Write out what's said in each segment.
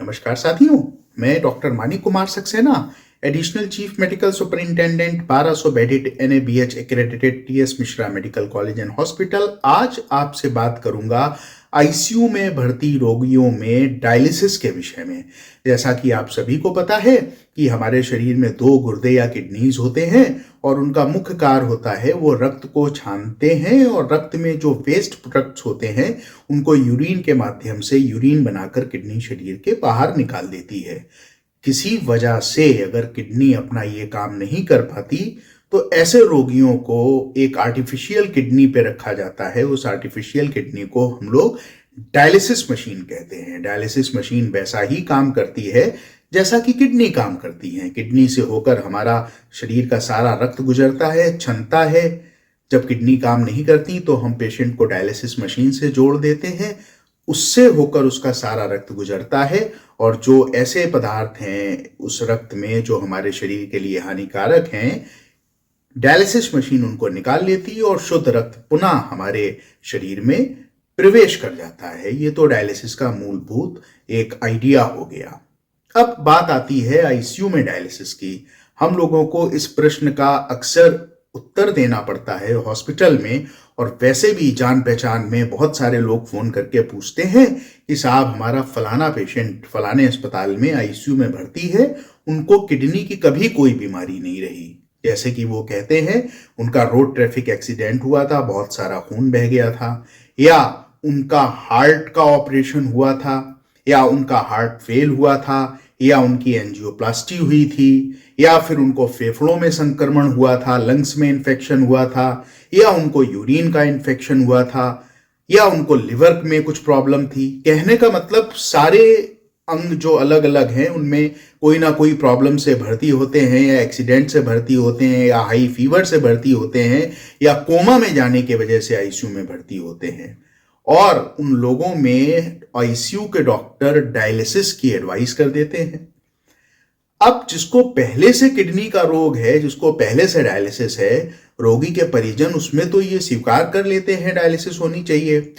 नमस्कार साथियों, मैं doctor Manik Kumar Saxena, additional chief medical superintendent 1200 bedded NABH accredited TS Mishra medical college and hospital. आज आपसे बात करूंगा आईसीयू में भर्ती रोगियों में डायलिसिस के विषय में। जैसा कि आप सभी को पता है कि हमारे शरीर में दो गुर्दे या किडनीज होते हैं और उनका मुख्य कार्य होता है वो रक्त को छानते हैं और रक्त में जो वेस्ट प्रोडक्ट्स होते हैं उनको यूरिन के माध्यम से यूरिन बनाकर किडनी शरीर के बाहर निकाल देती है। किसी वजह से अगर किडनी अपना ये काम नहीं कर पाती तो ऐसे रोगियों को एक आर्टिफिशियल किडनी पे रखा जाता है। उस आर्टिफिशियल किडनी को हम लोग डायलिसिस मशीन कहते हैं। डायलिसिस मशीन वैसा ही काम करती है जैसा कि किडनी काम करती है। किडनी से होकर हमारा शरीर का सारा रक्त गुजरता है, छनता है। जब किडनी काम नहीं करती तो हम पेशेंट को डायलिसिस मशीन से जोड़ देते हैं, उससे होकर उसका सारा रक्त गुजरता है और जो ऐसे पदार्थ हैं उस रक्त में जो हमारे शरीर के लिए हानिकारक हैं, डायलिसिस मशीन उनको निकाल लेती है और शुद्ध रक्त पुनः हमारे शरीर में प्रवेश कर जाता है। ये तो डायलिसिस का मूलभूत एक आइडिया हो गया। अब बात आती है आईसीयू में डायलिसिस की। हम लोगों को इस प्रश्न का अक्सर उत्तर देना पड़ता है हॉस्पिटल में, और वैसे भी जान पहचान में बहुत सारे लोग फोन करके पूछते हैं कि साहब हमारा फलाना पेशेंट फलाने अस्पताल में आईसीयू में भर्ती है, उनको किडनी की कभी कोई बीमारी नहीं रही। जैसे कि वो कहते हैं उनका रोड ट्रैफिक एक्सीडेंट हुआ था, बहुत सारा खून बह गया था, या उनका हार्ट का ऑपरेशन हुआ था, या उनका हार्ट फेल हुआ था, या उनकी एंजियोप्लास्टी हुई थी, या फिर उनको फेफड़ों में संक्रमण हुआ था, लंग्स में इन्फेक्शन हुआ था, या उनको यूरिन का इन्फेक्शन हुआ था, या उनको लिवर में कुछ प्रॉब्लम थी। कहने का मतलब सारे अंग जो अलग अलग हैं उनमें कोई ना कोई प्रॉब्लम से भर्ती होते हैं, या एक्सीडेंट से भर्ती होते हैं, या हाई फीवर से भर्ती होते हैं, या कोमा में जाने की वजह से आईसीयू में भर्ती होते हैं। और उन लोगों में आईसीयू के डॉक्टर डायलिसिस की एडवाइस कर देते हैं। अब जिसको पहले से किडनी का रोग है, जिसको पहले से डायलिसिस है, रोगी के परिजन उसमें तो ये स्वीकार कर लेते हैं डायलिसिस होनी चाहिए,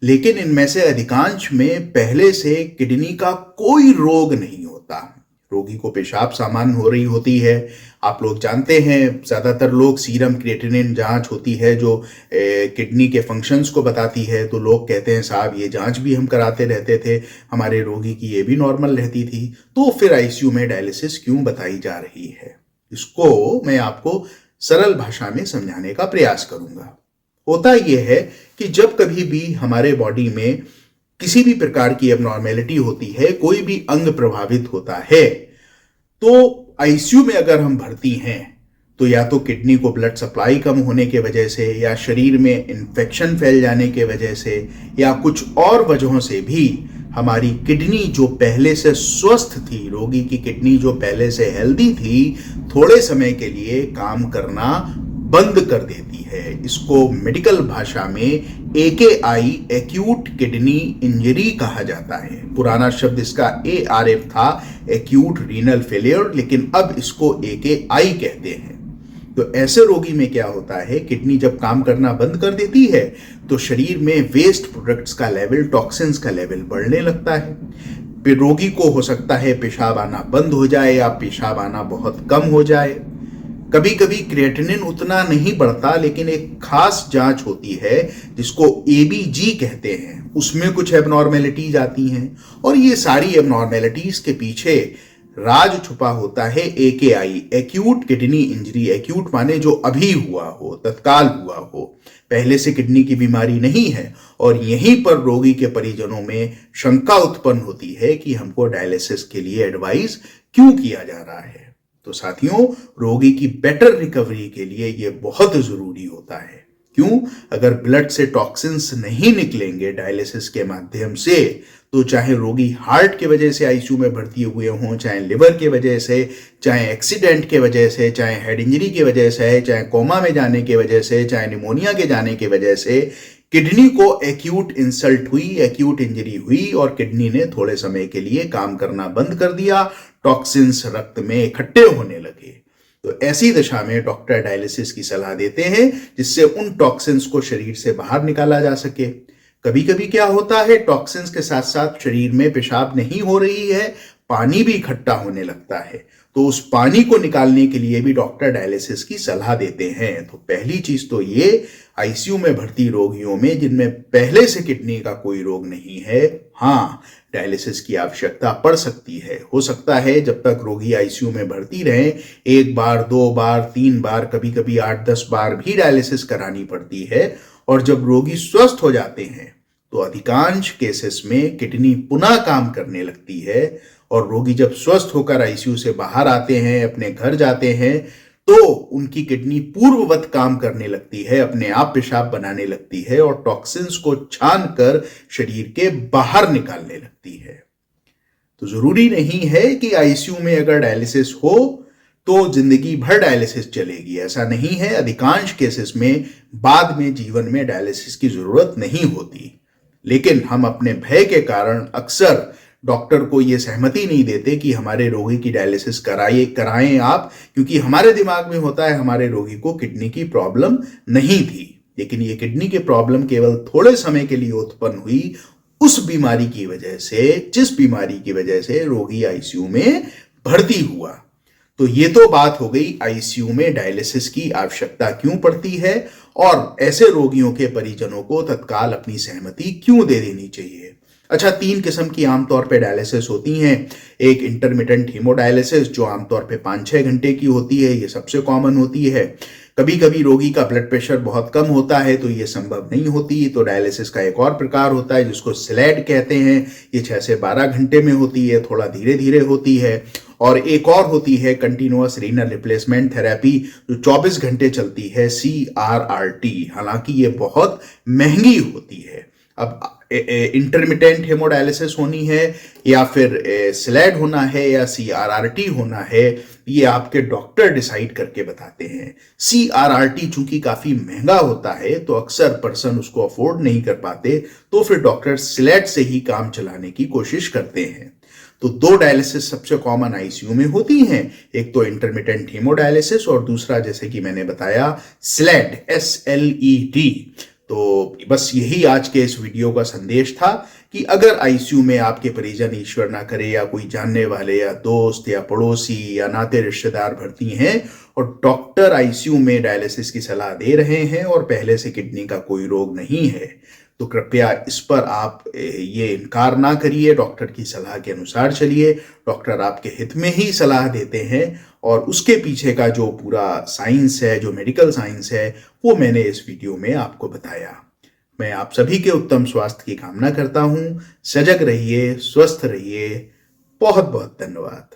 लेकिन इनमें से अधिकांश में पहले से किडनी का कोई रोग नहीं होता। रोगी को पेशाब सामान्य हो रही होती है। आप लोग जानते हैं ज़्यादातर लोग सीरम क्रिएटिनिन जांच होती है जो किडनी के फंक्शंस को बताती है, तो लोग कहते हैं साहब ये जांच भी हम कराते रहते थे, हमारे रोगी की ये भी नॉर्मल रहती थी, तो फिर आईसीयू में डायलिसिस क्यों बताई जा रही है? इसको मैं आपको सरल भाषा में समझाने का प्रयास करूंगा। होता यह है कि जब कभी भी हमारे बॉडी में किसी भी प्रकार की एबनॉर्मेलिटी होती है, कोई भी अंग प्रभावित होता है, तो आईसीयू में अगर हम भर्ती हैं तो या तो किडनी को ब्लड सप्लाई कम होने के वजह से, या शरीर में इन्फेक्शन फैल जाने के वजह से, या कुछ और वजहों से भी हमारी किडनी जो पहले से स्वस्थ थी, रोगी की किडनी जो पहले से हेल्दी थी, थोड़े समय के लिए काम करना बंद कर देती है। इसको मेडिकल भाषा में AKI एक्यूट किडनी इंजरी कहा जाता है। पुराना शब्द इसका ARF था, एक्यूट रीनल फेलियर, लेकिन अब इसको AKI कहते हैं। तो ऐसे रोगी में क्या होता है, किडनी जब काम करना बंद कर देती है तो शरीर में वेस्ट प्रोडक्ट्स का लेवल, टॉक्सिन्स का लेवल बढ़ने लगता है। फिर रोगी को हो सकता है पेशाब आना बंद हो जाए या पेशाब आना बहुत कम हो जाए। कभी कभी क्रिएटिनिन उतना नहीं बढ़ता, लेकिन एक खास जांच होती है जिसको ABG कहते हैं, उसमें कुछ एबनॉर्मेलिटीज आती हैं, और ये सारी एबनॉर्मेलिटीज के पीछे राज छुपा होता है AKI acute kidney injury. Acute माने जो अभी हुआ हो, तत्काल हुआ हो, पहले से किडनी की बीमारी नहीं है। और यहीं पर रोगी के परिजनों में शंका उत्पन्न होती है कि हमको डायलिसिस के लिए एडवाइस क्यों किया जा रहा है। तो साथियों, रोगी की बेटर रिकवरी के लिए यह बहुत जरूरी होता है। क्यों? अगर ब्लड से टॉक्सिन्स नहीं निकलेंगे डायलिसिस के माध्यम से, तो चाहे रोगी हार्ट की वजह से आईसीयू में भर्ती हुए हों, चाहे लिवर की वजह से, चाहे एक्सीडेंट की वजह से, चाहे हेड इंजरी की वजह से, चाहे कोमा में जाने की वजह से, चाहे निमोनिया के जाने की वजह से, किडनी को एक्यूट इंसल्ट हुई, एक्यूट इंजरी हुई और किडनी ने थोड़े समय के लिए काम करना बंद कर दिया, टॉक्सिन्स रक्त में इकट्ठे होने लगे। तो ऐसी दशा में डॉक्टर डायलिसिस की सलाह देते हैं जिससे उन टॉक्सिन्स को शरीर से बाहर निकाला जा सके। कभी कभी क्या होता है, टॉक्सिन्स के साथ साथ शरीर में पेशाब नहीं हो रही है, पानी भी इकट्ठा होने लगता है। तो उस पानी को निकालने के लिए भी डॉक्टर डायलिसिस की सलाह देते हैं। तो पहली चीज तो ये, आईसीयू में भर्ती रोगियों में जिनमें पहले से किडनी का कोई रोग नहीं है, हाँ, डायलिसिस की आवश्यकता पड़ सकती है। हो सकता है जब तक रोगी आईसीयू में भर्ती रहे, एक बार, दो बार, तीन बार, कभी कभी 8-10 बार भी डायलिसिस करानी पड़ती है। और जब रोगी स्वस्थ हो जाते हैं तो अधिकांश केसेस में किडनी पुनः काम करने लगती है, और रोगी जब स्वस्थ होकर आईसीयू से बाहर आते हैं, अपने घर जाते हैं, तो उनकी किडनी पूर्ववत काम करने लगती है, अपने आप पेशाब बनाने लगती है और टॉक्सिन्स को छानकर शरीर के बाहर निकालने लगती है। तो जरूरी नहीं है कि आईसीयू में अगर डायलिसिस हो तो जिंदगी भर डायलिसिस चलेगी, ऐसा नहीं है। अधिकांश केसेस में बाद में जीवन में डायलिसिस की जरूरत नहीं होती, लेकिन हम अपने भय के कारण अक्सर डॉक्टर को यह सहमति नहीं देते कि हमारे रोगी की डायलिसिस कराएं आप, क्योंकि हमारे दिमाग में होता है हमारे रोगी को किडनी की प्रॉब्लम नहीं थी। लेकिन ये किडनी की प्रॉब्लम केवल थोड़े समय के लिए उत्पन्न हुई उस बीमारी की वजह से, जिस बीमारी की वजह से रोगी आईसीयू में भर्ती हुआ। तो ये तो बात हो गई आईसीयू में डायलिसिस की आवश्यकता क्यों पड़ती है और ऐसे रोगियों के परिजनों को तत्काल अपनी सहमति क्यों दे देनी चाहिए। अच्छा, 3 किस्म की आमतौर पे डायलिसिस होती हैं। एक इंटरमिटेंट हीमोडायलिसिस जो आमतौर पे 5-6 घंटे की होती है, ये सबसे कॉमन होती है। कभी कभी रोगी का ब्लड प्रेशर बहुत कम होता है तो ये संभव नहीं होती, तो डायलिसिस का एक और प्रकार होता है जिसको स्लेड कहते हैं। ये 6 से 12 घंटे में होती है, थोड़ा धीरे धीरे होती है। और एक और होती है कंटिन्यूअस रीनल रिप्लेसमेंट थेरेपी जो 24 घंटे चलती है, CRRT। हालांकि ये बहुत महंगी होती है। अब इंटरमिटेंट हेमोडायलिसिस होनी है या फिर स्लेड होना है या CRRT होना है, ये आपके डॉक्टर डिसाइड करके बताते हैं। CRRT चूंकि काफी महंगा होता है तो अक्सर पर्सन उसको अफोर्ड नहीं कर पाते, तो फिर डॉक्टर स्लेड से ही काम चलाने की कोशिश करते हैं। तो 2 डायलिसिस सबसे कॉमन आईसीयू में होती हैं, एक तो इंटरमिटेंट हीमोडायलिसिस और दूसरा जैसे कि मैंने बताया स्लेड, SLED। तो बस यही आज के इस वीडियो का संदेश था कि अगर आईसीयू में आपके परिजन, ईश्वर ना करे, या कोई जानने वाले या दोस्त या पड़ोसी या नाते रिश्तेदार भर्ती हैं और डॉक्टर आईसीयू में डायलिसिस की सलाह दे रहे हैं और पहले से किडनी का कोई रोग नहीं है, तो कृपया इस पर आप ये इनकार ना करिए, डॉक्टर की सलाह के अनुसार चलिए। डॉक्टर आपके हित में ही सलाह देते हैं और उसके पीछे का जो पूरा साइंस है, जो मेडिकल साइंस है, वो मैंने इस वीडियो में आपको बताया। मैं आप सभी के उत्तम स्वास्थ्य की कामना करता हूं। सजग रहिए, स्वस्थ रहिए। बहुत बहुत धन्यवाद।